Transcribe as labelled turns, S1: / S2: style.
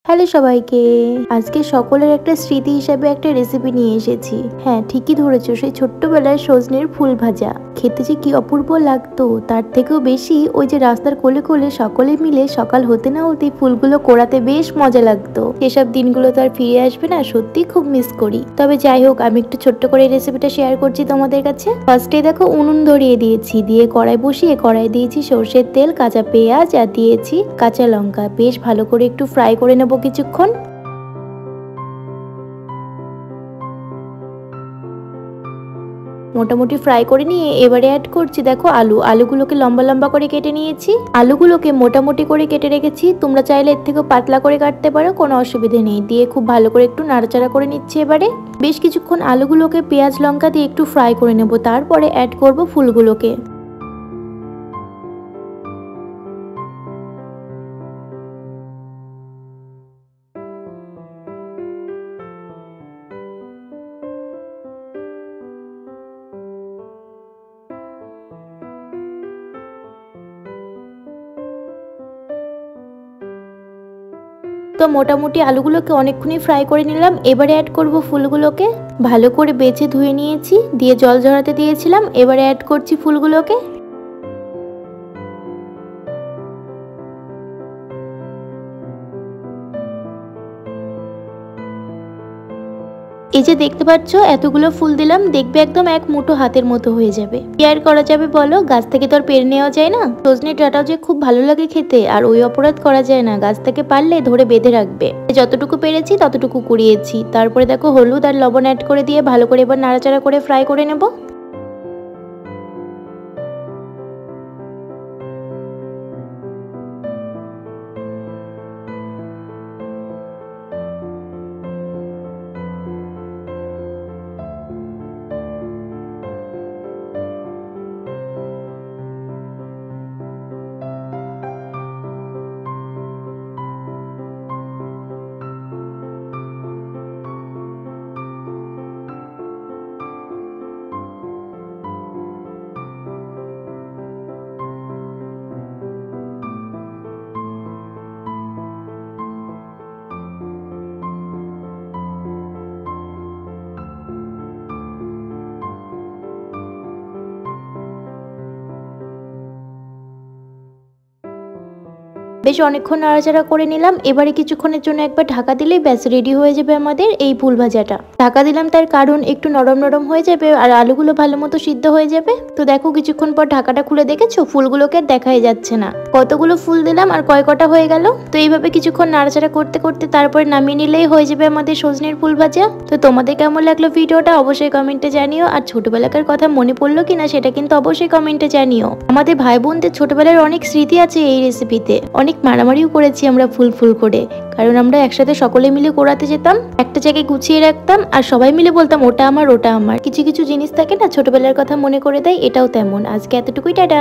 S1: Hello সবাইকে, আজকে সকলের একটা স্মৃতি হিসাবে একটা রেসিপি নিয়ে এসেছি। হ্যাঁ, ঠিকই ধরেছো, সেই ছোট্টবেলায় সজনের ফুল ভাজা খেতে যে কি অপূর্ব লাগতো, তার থেকেও বেশি ওই যে রাস্তার কোলে কোলে সকলে মিলে সকাল হতে না হতেই ফুলগুলো কোড়াতে বেশ মজা লাগতো। সেসব দিনগুলো তো আর ফিরে আসবে না, সত্যি খুব মিস করি। তবে যাই হোক, আমি একটু ছোট্ট করে রেসিপিটা শেয়ার করছি তোমাদের কাছে। ফার্স্টে দেখো উনুন ধরিয়ে দিয়েছি, দিয়ে কড়াই বসিয়ে কড়াই দিয়েছি সর্ষের তেল, কাঁচা পেঁয়াজ আর দিয়েছি কাঁচা লঙ্কা। বেশ ভালো করে একটু ফ্রাই করে নেবো কিছুক্ষণ। মোটামুটি ফ্রাই করে নিয়ে এবারে অ্যাড করছি দেখো আলুগুলোকে লম্বা লম্বা করে কেটে নিয়েছি। আলুগুলোকে মোটামুটি করে কেটে রেখেছি, তোমরা চাইলে এর থেকেও পাতলা করে কাটতে পারো, কোনো অসুবিধা নেই। দিয়ে খুব ভালো করে একটু নাড়াচাড়া করে নিচ্ছি। এবারে বেশ কিছুক্ষণ আলুগুলোকে পেঁয়াজ লঙ্কা দিয়ে একটু ফ্রাই করে নেব, তারপরে অ্যাড করব ফুলগুলোকে। তো মোটামুটি আলুগুলোকে অনেকক্ষণই ফ্রাই করে নিলাম। এবারে অ্যাড করব ফুলগুলোকে। ভালো করে বেছে ধুয়ে নিয়েছি, দিয়ে জল ঝরাতে দিয়েছিলাম। এবারে অ্যাড করছি ফুলগুলোকে। এই যে দেখতে পাচ্ছ এতগুলো ফুল দিলাম, দেখবে একদম এক মুঠো হাতের মতো হয়ে যাবে। কি আর করা যাবে বলো, গাছ থেকে তো আর পেরে নেওয়া যায় না। সজনে ডাঁটাও যে খুব ভালো লাগে খেতে, আর ওই অপরাধ করা যায় না, গাছ থেকে পারলে ধরে বেঁধে রাখবে। যতটুকু পেরেছি ততটুকু কুড়িয়েছি। তারপরে দেখো হলুদ আর লবণ অ্যাড করে দিয়ে ভালো করে এবার নাড়াচাড়া করে ফ্রাই করে নেবো। বেশ অনেকক্ষণ নাড়াচাড়া করে নিলাম। এবারে কিছুক্ষণের জন্য একবার ঢাকা দিলেই ব্যাস রেডি হয়ে যাবে আমাদের এই ফুল ভাজাটা। ঢাকা দিলাম তার কারণ একটু নরম নরম হয়ে যাবে আর আলুগুলো ভালো মতো সিদ্ধ হয়ে যাবে। তো দেখো কিছুক্ষণ পর ঢাকাটা খুলে দেখেছো, ফুলগুলোকে আর দেখাই যাচ্ছে না কতগুলো ফুল দিলাম আর কয় কটা হয়ে গেল। তো এইভাবে কিছুক্ষণ নাড়াচাড়া করতে করতে তারপরে নামিয়ে নিলেই হয়ে যাবে আমাদের সজনের ফুল ভাজা। তো তোমাদের কেমন লাগলো ভিডিওটা অবশ্যই কমেন্টে জানিও, আর ছোটবেলাকার কথা মনে পড়লো কিনা সেটা কিন্তু অবশ্যই কমেন্টে জানিও। আমাদের ভাই বোনদের ছোটবেলার অনেক স্মৃতি আছে এই রেসিপিতে। অনেক মারামারিও করেছি আমরা ফুল ফুল করে, কারণ আমরা একসাথে সকলে মিলে কোড়াতে যেতাম, একটা জায়গায় গুছিয়ে রাখতাম আর সবাই মিলে বলতাম ওটা আমার ওটা আমার। কিছু কিছু জিনিস থাকে না, ছোটবেলার কথা মনে করে দেয়, এটাও তেমন। আজকে এতটুকুই, টাটা।